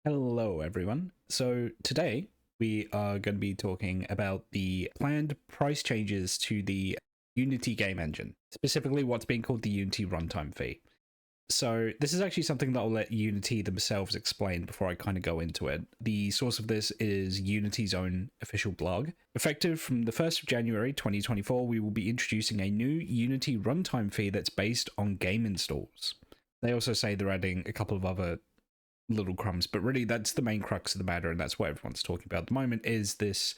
Hello, everyone. So today we are going to be talking about the planned price changes to the Unity game engine, specifically what's being called the Unity runtime fee. So this is actually something that I'll let Unity themselves explain before I kind of go into it. The source of this is Unity's own official blog. Effective from the 1st of January 2024, we will be introducing a new Unity runtime fee that's based on game installs. They also say they're adding a couple of other little crumbs, but really that's the main crux of the matter, and that's what everyone's talking about at the moment, is this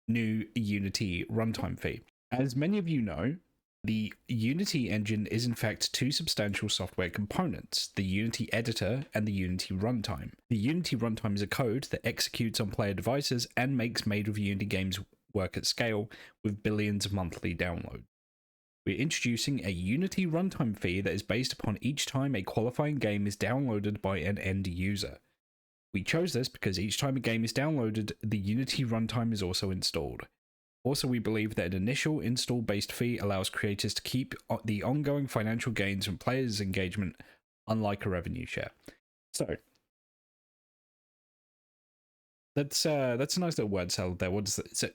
new Unity runtime fee. As many of you know, the Unity engine is in fact two substantial software components, the Unity editor and the Unity runtime. The Unity runtime is a code that executes on player devices and makes made with Unity games work at scale with billions of monthly downloads. We're introducing a Unity runtime fee that is based upon each time a qualifying game is downloaded by an end user. We chose this because each time a game is downloaded, the Unity runtime is also installed. Also, we believe that an initial install-based fee allows creators to keep the ongoing financial gains from players' engagement, unlike a revenue share. So, that's a nice little word salad there. What is it? So,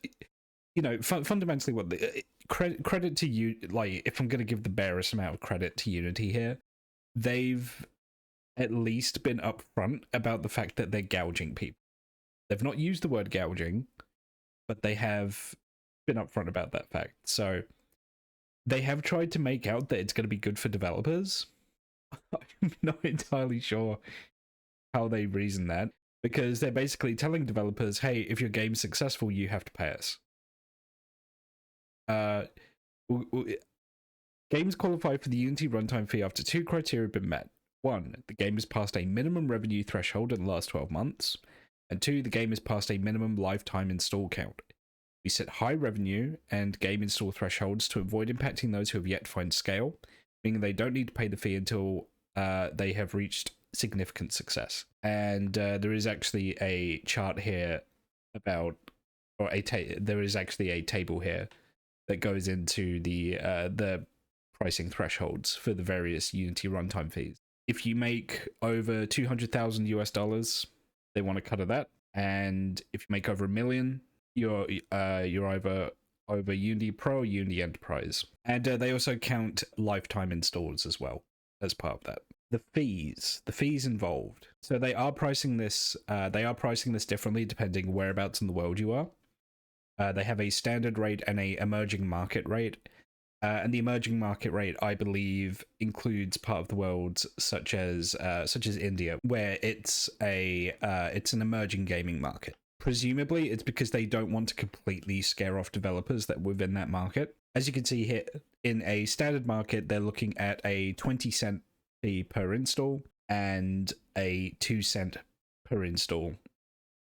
fundamentally, what the credit to you, like, if I'm going to give the barest amount of credit to Unity here, they've at least been upfront about the fact that they're gouging people. They've not used the word gouging, but they have been upfront about that fact. So they have tried to make out that it's going to be good for developers. I'm not entirely sure how they reason that, because they're basically telling developers, hey, if your game's successful, you have to pay us. Games qualify for the Unity runtime fee after two criteria have been met. One, the game has passed a minimum revenue threshold in the last 12 months. And two, the game has passed a minimum lifetime install count. We set high revenue and game install thresholds to avoid impacting those who have yet to find scale, meaning they don't need to pay the fee until they have reached significant success. And there is actually a chart here about, or there is actually a table here that goes into the pricing thresholds for the various Unity runtime fees. If you make over 200,000 US dollars, they want a cut of that, and if you make over $1 million, you're either over Unity Pro or Unity Enterprise, and they also count lifetime installs as well as part of that. The fees involved. So they are pricing this. They are pricing this differently depending whereabouts in the world you are. They have a standard rate and a emerging market rate. And the emerging market rate, I believe, includes part of the world such as India, where it's an emerging gaming market. Presumably, it's because they don't want to completely scare off developers that within that market. As you can see here, in a standard market, they're looking at a 20-cent fee per install and a 2-cent per install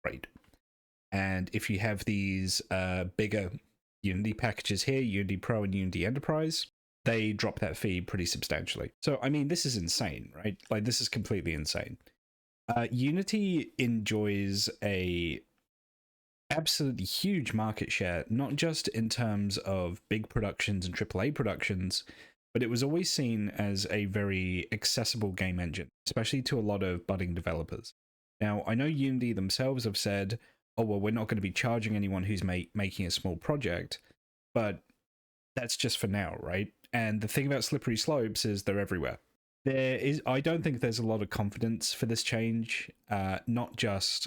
rate. And if you have these bigger Unity packages here, Unity Pro and Unity Enterprise, they drop that fee pretty substantially. So, I mean, this is insane, right? Like, this is completely insane. Unity enjoys a absolutely huge market share, not just in terms of big productions and AAA productions, but it was always seen as a very accessible game engine, especially to a lot of budding developers. Now, I know Unity themselves have said, oh, well, we're not going to be charging anyone who's making a small project, but that's just for now, right? And the thing about slippery slopes is they're everywhere. I don't think there's a lot of confidence for this change, not just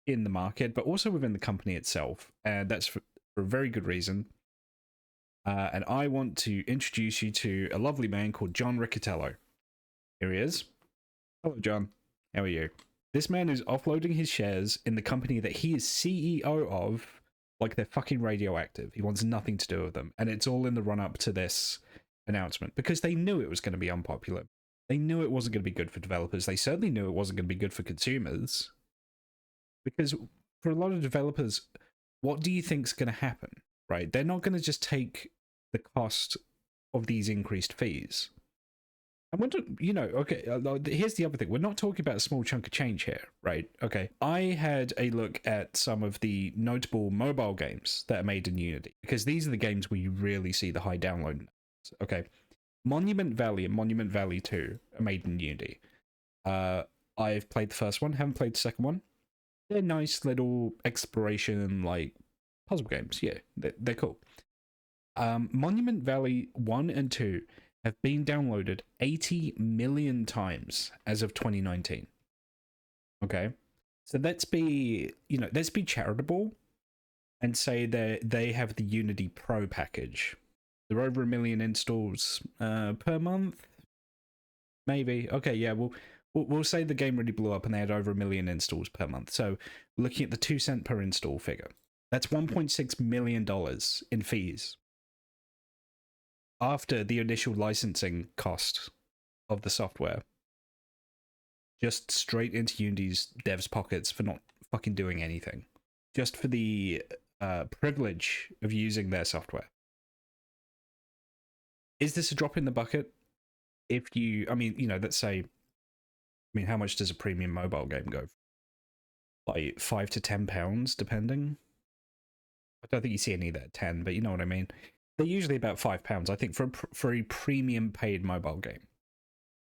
in the market, but also within the company itself. And that's for a very good reason. And I want to introduce you to a lovely man called John Riccitiello. Here he is. Hello, John. How are you? This man is offloading his shares in the company that he is CEO of like they're fucking radioactive. He wants nothing to do with them. And it's all in the run-up to this announcement because they knew it was going to be unpopular. They knew it wasn't going to be good for developers. They certainly knew it wasn't going to be good for consumers. Because for a lot of developers, what do you think's going to happen, right? They're not going to just take the cost of these increased fees. And okay, here's the other thing. We're not talking about a small chunk of change here, right? Okay, I had a look at some of the notable mobile games that are made in Unity, because these are the games where you really see the high download numbers. Okay, Monument Valley and Monument Valley 2 are made in Unity. I've played the first one, haven't played the second one. They're nice little exploration, like, puzzle games. Yeah, they're cool. Monument Valley 1 and 2 have been downloaded 80 million times as of 2019. Okay. So let's be, let's be charitable and say that they have the Unity Pro package. They're over 1 million installs per month. Maybe. Okay, yeah, we'll say the game really blew up and they had over 1 million installs per month. So looking at the 2 cent per install figure, that's $1.6 million in fees after the initial licensing cost of the software. Just straight into Unity's devs' pockets for not fucking doing anything. Just for the privilege of using their software. Is this a drop in the bucket? If you, let's say, how much does a premium mobile game go for? Like £5 to £10, depending. I don't think you see any that 10, but you know what I mean. They're usually about £5, I think, for a premium paid mobile game.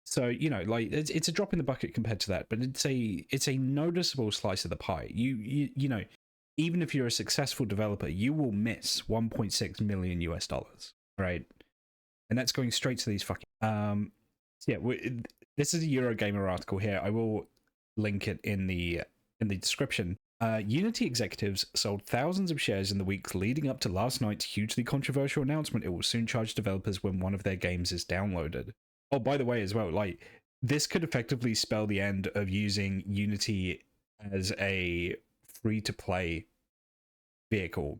So, like, it's a drop in the bucket compared to that, but it's a noticeable slice of the pie. You know, even if you're a successful developer, you will miss 1.6 million US dollars, right? And that's going straight to these fucking this is a Eurogamer article here. I will link it in the description. Unity executives sold thousands of shares in the weeks leading up to last night's hugely controversial announcement. It will soon charge developers when one of their games is downloaded. Oh, by the way, as well, like, this could effectively spell the end of using Unity as a free-to-play vehicle,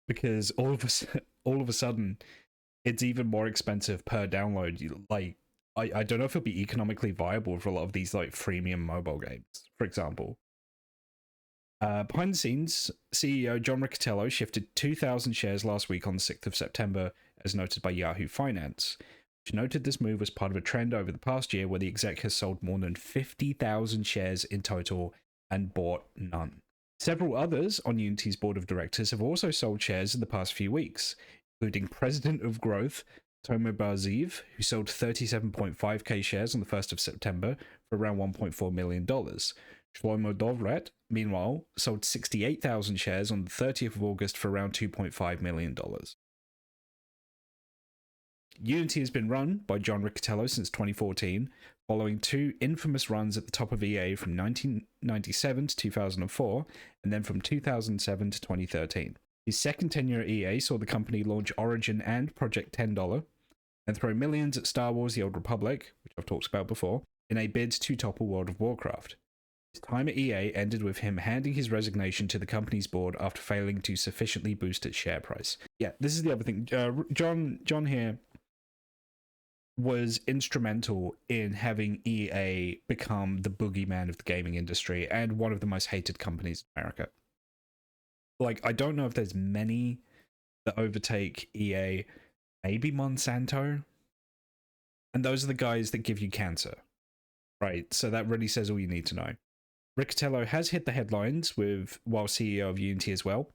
because all of a sudden, it's even more expensive per download. Like, I don't know if it'll be economically viable for a lot of these, like, freemium mobile games, for example. Behind the scenes, CEO John Riccitiello shifted 2,000 shares last week on the 6th of September, as noted by Yahoo Finance, which noted this move was part of a trend over the past year where the exec has sold more than 50,000 shares in total and bought none. Several others on Unity's board of directors have also sold shares in the past few weeks, including President of Growth, Tomer Bar-Zeev, who sold 37.5k shares on the 1st of September for around $1.4 million. Shlomo Dovret, meanwhile, sold 68,000 shares on the 30th of August for around $2.5 million. Unity has been run by John Riccitiello since 2014, following two infamous runs at the top of EA from 1997 to 2004, and then from 2007 to 2013. His second tenure at EA saw the company launch Origin and Project $10, and throw millions at Star Wars The Old Republic, which I've talked about before, in a bid to topple World of Warcraft. His time at EA ended with him handing his resignation to the company's board after failing to sufficiently boost its share price. Yeah, this is the other thing. John here was instrumental in having EA become the boogeyman of the gaming industry and one of the most hated companies in America. Like, I don't know if there's many that overtake EA, maybe Monsanto. And those are the guys that give you cancer, right? So that really says all you need to know. Riccitiello has hit the headlines while CEO of Unity as well.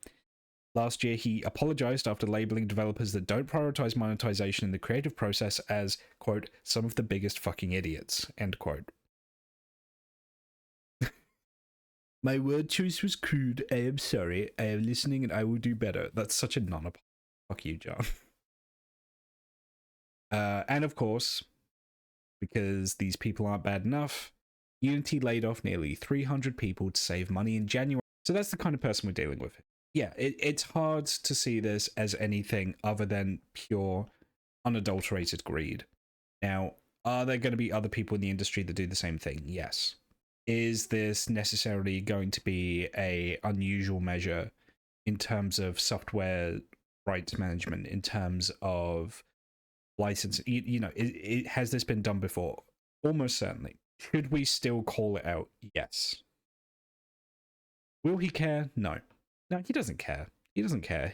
Last year, he apologized after labeling developers that don't prioritize monetization in the creative process as, quote, some of the biggest fucking idiots, end quote. My word choice was crude. I am sorry. I am listening and I will do better. That's such a non-apology. Fuck you, John. And of course, because these people aren't bad enough, Unity laid off nearly 300 people to save money in January. So that's the kind of person we're dealing with. Yeah, it's hard to see this as anything other than pure, unadulterated greed. Now, are there going to be other people in the industry that do the same thing? Yes. Is this necessarily going to be a unusual measure in terms of software rights management, in terms of license? Has this been done before? Almost certainly. Should we still call it out? Yes. Will he care? No. No, he doesn't care. He doesn't care.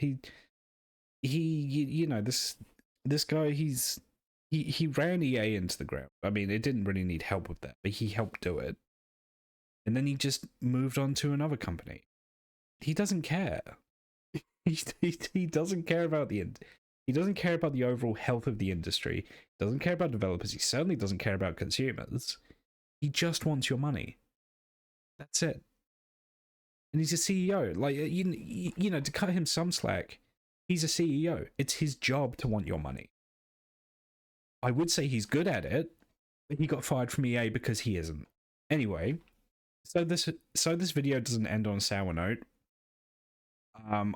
This guy, he ran EA into the ground. I mean, it didn't really need help with that, but he helped do it. And then he just moved on to another company. He doesn't care. He doesn't care about he doesn't care about the overall health of the industry. He doesn't care about developers. He certainly doesn't care about consumers. He just wants your money. That's it. and he's a CEO. Like, you know, to cut him some slack, he's a CEO. It's his job to want your money. I would say he's good at it, but he got fired from EA because he isn't. Anyway, so this video doesn't end on a sour note.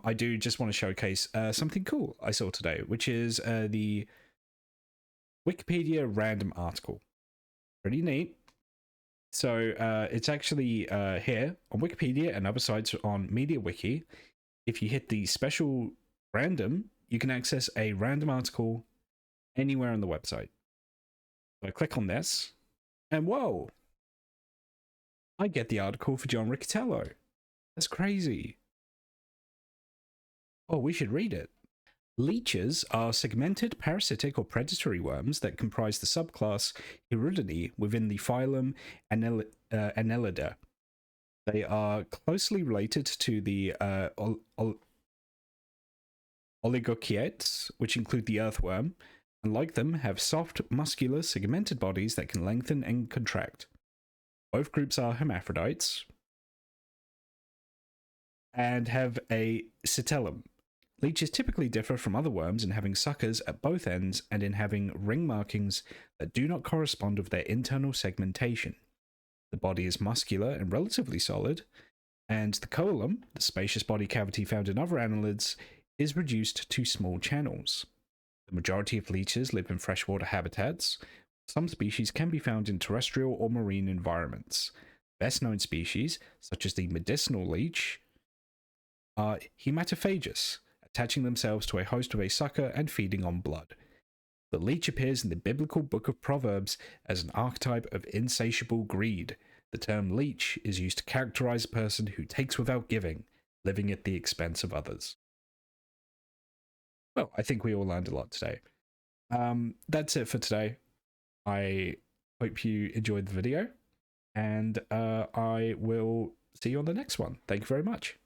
I do just want to showcase something cool I saw today, which is the Wikipedia random article. Pretty neat. So it's actually here on Wikipedia and other sites on MediaWiki. If you hit the special random, you can access a random article anywhere on the website. So I click on this, and whoa, I get the article for John Riccitiello. That's crazy. Oh, we should read it. Leeches are segmented parasitic or predatory worms that comprise the subclass Hirudini within the phylum Annelida. They are closely related to the oligochaetes, which include the earthworm, and like them have soft, muscular, segmented bodies that can lengthen and contract. Both groups are hermaphrodites and have a cytellum. Leeches typically differ from other worms in having suckers at both ends and in having ring markings that do not correspond with their internal segmentation. The body is muscular and relatively solid, and the coelom, the spacious body cavity found in other annelids, is reduced to small channels. The majority of leeches live in freshwater habitats. Some species can be found in terrestrial or marine environments. Best known species, such as the medicinal leech, are hematophagous, attaching themselves to a host with a sucker and feeding on blood. The leech appears in the biblical book of Proverbs as an archetype of insatiable greed. The term leech is used to characterize a person who takes without giving, living at the expense of others. Well, I think we all learned a lot today. That's it for today. I hope you enjoyed the video, and I will see you on the next one. Thank you very much.